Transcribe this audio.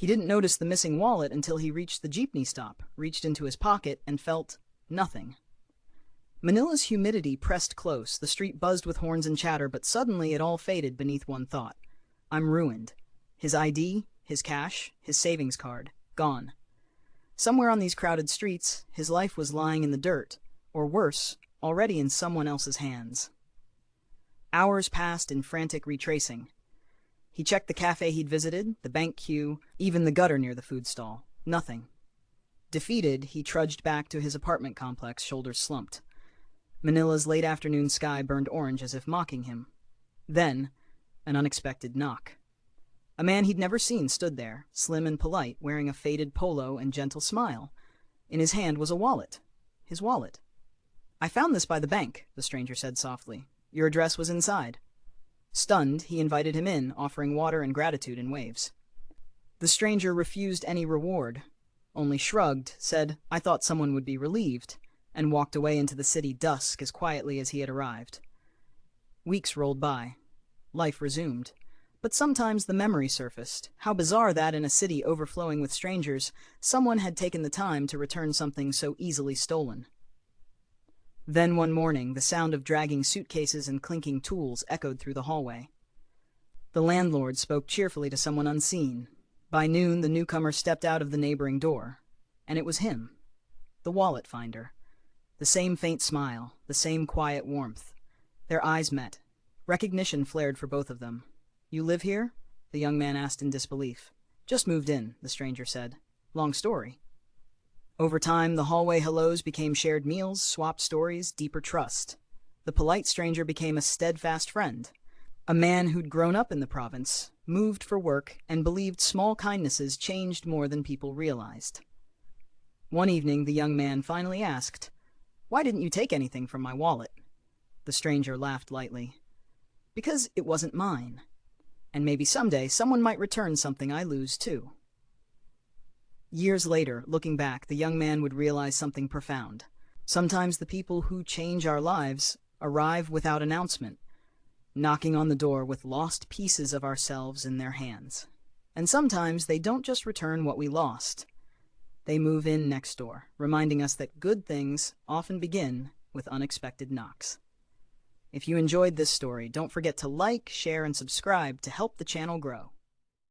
He didn't notice the missing wallet until he reached the jeepney stop, reached into his pocket, and felt nothing. Manila's humidity pressed close, the street buzzed with horns and chatter, but suddenly it all faded beneath one thought. I'm ruined. His ID, his cash, his savings card, gone. Somewhere on these crowded streets, his life was lying in the dirt, or worse, already in someone else's hands. Hours passed in frantic retracing. He checked the cafe he'd visited, the bank queue, even the gutter near the food stall. Nothing. Defeated, he trudged back to his apartment complex, shoulders slumped. Manila's late afternoon sky burned orange as if mocking him. Then, an unexpected knock. A man he'd never seen stood there, slim and polite, wearing a faded polo and gentle smile. In his hand was a wallet. His wallet. I found this by the bank, the stranger said softly. Your address was inside. Stunned, he invited him in, offering water and gratitude in waves. The stranger refused any reward, only shrugged, said, I thought someone would be relieved, and walked away into the city dusk as quietly as he had arrived. Weeks rolled by. Life resumed. But sometimes the memory surfaced. How bizarre that in a city overflowing with strangers, someone had taken the time to return something so easily stolen. Then one morning, the sound of dragging suitcases and clinking tools echoed through the hallway. The landlord spoke cheerfully to someone unseen. By noon, the newcomer stepped out of the neighboring door. And it was him, the wallet finder. The same faint smile, the same quiet warmth. Their eyes met. Recognition flared for both of them. You live here? The young man asked in disbelief. Just moved in, the stranger said. Long story. Over time, the hallway hellos became shared meals, swapped stories, deeper trust. The polite stranger became a steadfast friend. A man who'd grown up in the province, moved for work, and believed small kindnesses changed more than people realized. One evening, the young man finally asked, Why didn't you take anything from my wallet? The stranger laughed lightly. Because it wasn't mine. And maybe someday someone might return something I lose too. Years later, looking back, the young man would realize something profound. Sometimes the people who change our lives arrive without announcement, knocking on the door with lost pieces of ourselves in their hands. And sometimes they don't just return what we lost. They move in next door, reminding us that good things often begin with unexpected knocks. If you enjoyed this story, don't forget to like, share, and subscribe to help the channel grow.